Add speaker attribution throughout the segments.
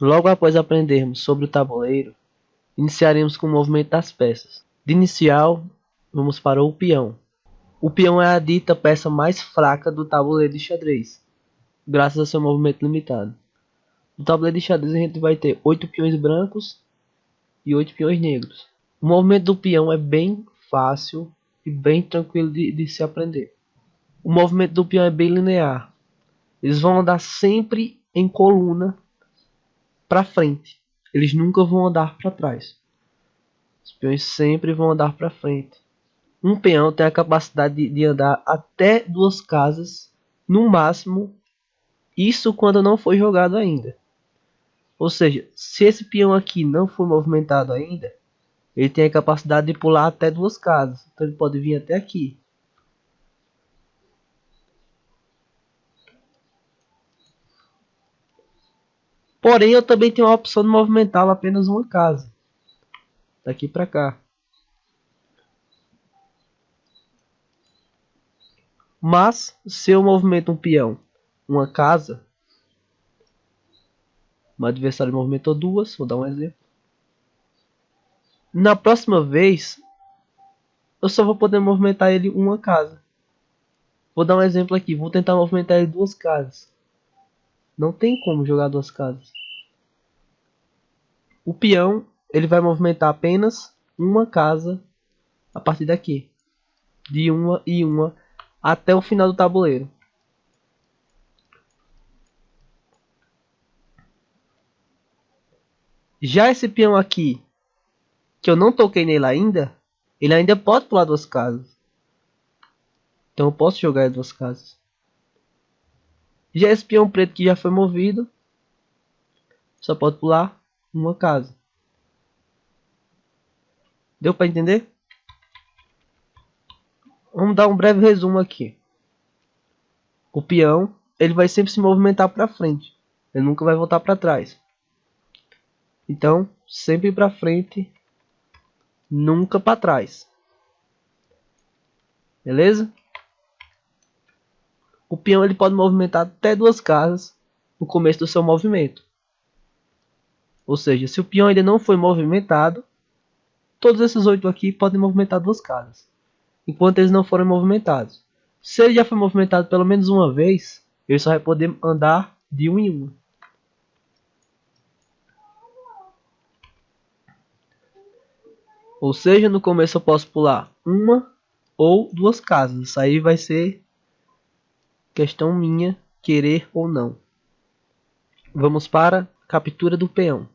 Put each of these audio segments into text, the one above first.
Speaker 1: Logo após aprendermos sobre o tabuleiro, iniciaremos com o movimento das peças. De inicial, vamos para o peão. O peão é a dita peça mais fraca do tabuleiro de xadrez, graças a seu movimento limitado. No tabuleiro de xadrez a gente vai ter 8 peões brancos e 8 peões negros. O movimento do peão é bem fácil e bem tranquilo de se aprender. O movimento do peão é bem linear. Eles vão andar sempre em coluna para frente. Eles nunca vão andar para trás. Os peões sempre vão andar para frente. Um peão tem a capacidade de andar até 2 casas, no máximo. Isso quando não foi jogado ainda. Ou seja, se esse peão aqui não for movimentado ainda, ele tem a capacidade de pular até 2 casas. Então ele pode vir até aqui. Porém, eu também tenho a opção de movimentá-lo apenas uma casa. Daqui para cá. Mas, se eu movimento um peão, uma casa, meu adversário movimentou 2, vou dar um exemplo. Na próxima vez, eu só vou poder movimentar ele uma casa. Vou dar um exemplo aqui, vou tentar movimentar ele 2 casas. Não tem como jogar 2 casas. O peão, ele vai movimentar apenas uma casa a partir daqui. De uma e uma até o final do tabuleiro. Já esse peão aqui, que eu não toquei nele ainda, ele ainda pode pular 2 casas. Então eu posso jogar ele 2 casas. Já esse peão preto que já foi movido, só pode pular uma casa. Deu para entender? Vamos dar um breve resumo aqui. O peão, ele vai sempre se movimentar para frente. Ele nunca vai voltar para trás. Então, sempre para frente, nunca para trás. Beleza? O peão ele pode movimentar até 2 casas no começo do seu movimento. Ou seja, se o peão ainda não foi movimentado, todos esses 8 aqui podem movimentar 2 casas, enquanto eles não forem movimentados. Se ele já foi movimentado pelo menos uma vez, ele só vai poder andar de 1 em 1. Ou seja, no começo eu posso pular uma ou 2 casas. Isso aí vai ser questão minha, querer ou não. Vamos para a captura do peão.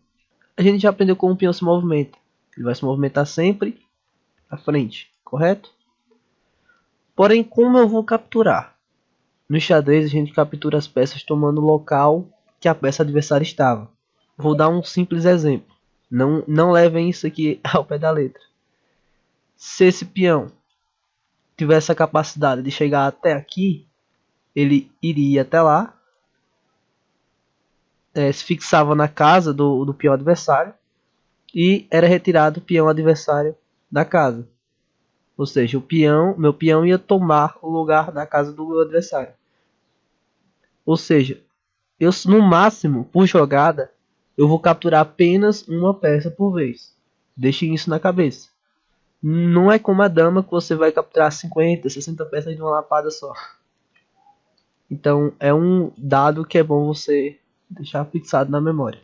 Speaker 1: A gente já aprendeu como o peão se movimenta. Ele vai se movimentar sempre à frente, correto? Porém, como eu vou capturar? No xadrez a gente captura as peças tomando o local que a peça adversária estava. Vou dar um simples exemplo. Não levem isso aqui ao pé da letra. Se esse peão tivesse a capacidade de chegar até aqui, ele iria até lá, se fixava na casa do peão adversário e era retirado o peão adversário da casa. Ou seja, meu peão ia tomar o lugar da casa do meu adversário. Ou seja, eu no máximo, por jogada, eu vou capturar apenas uma peça por vez. Deixem isso na cabeça. Não é como a dama que você vai capturar 50, 60 peças de uma lapada só. Então é um dado que é bom você deixar fixado na memória.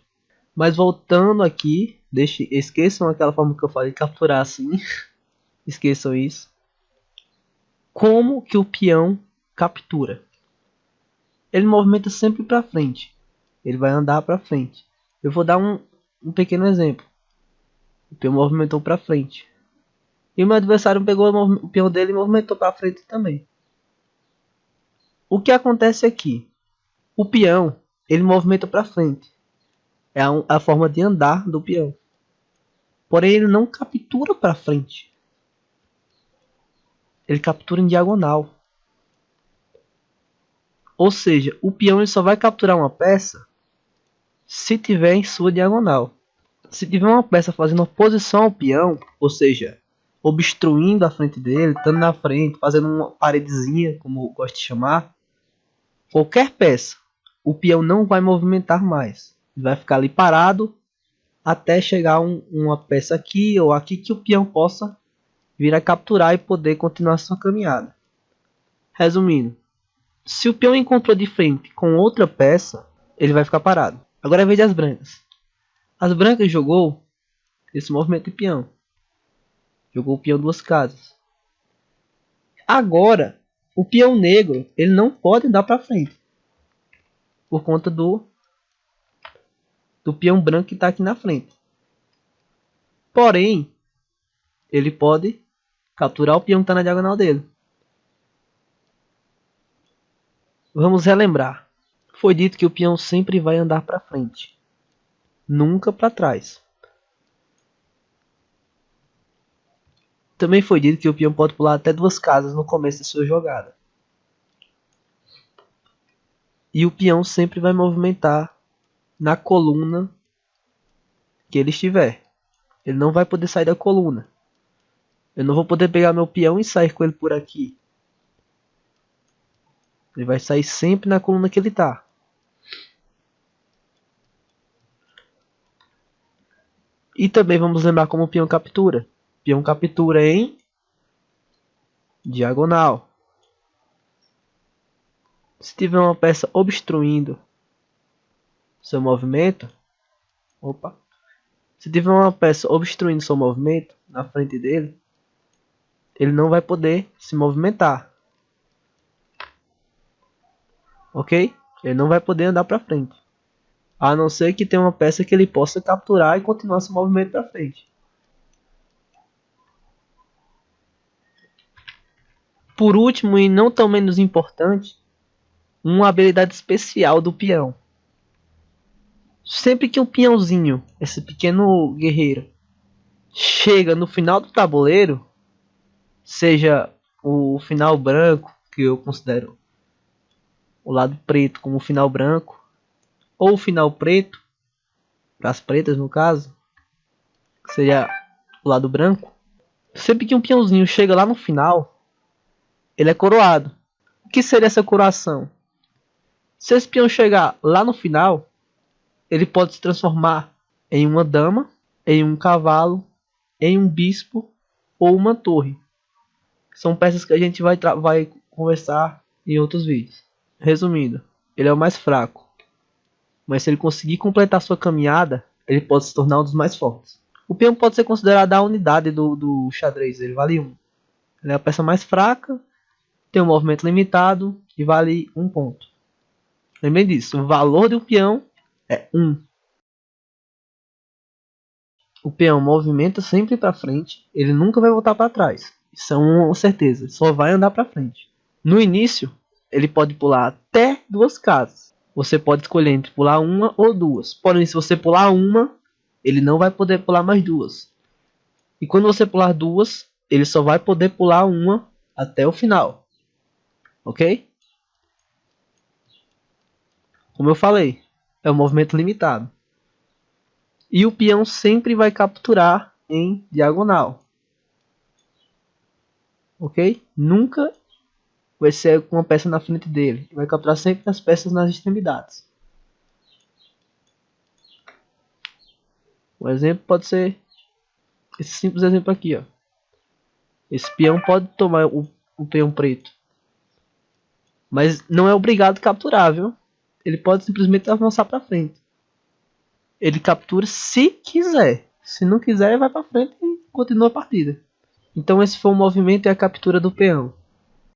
Speaker 1: Mas voltando aqui, esqueçam aquela forma que eu falei de capturar assim. Esqueçam isso. Como que o peão captura? Ele movimenta sempre para frente. Ele vai andar para frente. Eu vou dar um pequeno exemplo. O peão movimentou para frente. E o meu adversário pegou o peão dele e movimentou para frente também. O que acontece aqui? O peão, ele movimenta para frente. É a forma de andar do peão. Porém, ele não captura para frente. Ele captura em diagonal. Ou seja, o peão ele só vai capturar uma peça se tiver em sua diagonal. Se tiver uma peça fazendo oposição ao peão, ou seja, obstruindo a frente dele, estando na frente, fazendo uma paredezinha, como eu gosto de chamar, qualquer peça, o peão não vai movimentar mais. Ele vai ficar ali parado até chegar uma peça aqui ou aqui que o peão possa vir a capturar e poder continuar sua caminhada. Resumindo, se o peão encontrou de frente com outra peça, ele vai ficar parado. Agora é a vez das brancas. As brancas jogou esse movimento de peão. Jogou o peão duas casas. Agora, o peão negro ele não pode andar para frente. Por conta do peão branco que está aqui na frente. Porém, ele pode capturar o peão que está na diagonal dele. Vamos relembrar. Foi dito que o peão sempre vai andar para frente. Nunca para trás. Também foi dito que o peão pode pular até duas casas no começo de sua jogada. E o peão sempre vai movimentar na coluna que ele estiver. Ele não vai poder sair da coluna. Eu não vou poder pegar meu peão e sair com ele por aqui. Ele vai sair sempre na coluna que ele está. E também vamos lembrar como o peão captura. O peão captura em diagonal. Se tiver uma peça obstruindo seu movimento, se tiver uma peça obstruindo seu movimento na frente dele, ele não vai poder se movimentar. Ok? Ele não vai poder andar para frente. A não ser que tenha uma peça que ele possa capturar e continuar seu movimento para frente. Por último, e não tão menos importante, uma habilidade especial do peão. Sempre que um peãozinho, esse pequeno guerreiro, chega no final do tabuleiro, seja o final branco, que eu considero o lado preto como o final branco, ou o final preto, para as pretas no caso, que seria o lado branco. Sempre que um peãozinho chega lá no final, ele é coroado. O que seria essa coroação? Se esse peão chegar lá no final, ele pode se transformar em uma dama, em um cavalo, em um bispo ou uma torre. São peças que a gente vai conversar em outros vídeos. Resumindo, ele é o mais fraco. Mas se ele conseguir completar sua caminhada, ele pode se tornar um dos mais fortes. O peão pode ser considerado a unidade do xadrez. Ele vale 1. Ele é a peça mais fraca, tem um movimento limitado e vale 1 ponto. Lembrem disso, o valor do peão é 1. O peão movimenta sempre para frente, ele nunca vai voltar para trás. Isso é uma certeza, só vai andar para frente. No início, ele pode pular até 2 casas. Você pode escolher entre pular uma ou 2. Porém, se você pular uma, ele não vai poder pular mais 2. E quando você pular 2, ele só vai poder pular uma até o final. Ok? Como eu falei, é um movimento limitado. E o peão sempre vai capturar em diagonal. Ok? Nunca vai ser com uma peça na frente dele. Vai capturar sempre as peças nas extremidades. Um exemplo pode ser esse simples exemplo aqui. Ó. Esse peão pode tomar o peão preto. Mas não é obrigado a capturar, viu? Ele pode simplesmente avançar para frente. Ele captura se quiser. Se não quiser, ele vai para frente e continua a partida. Então esse foi o movimento e a captura do peão.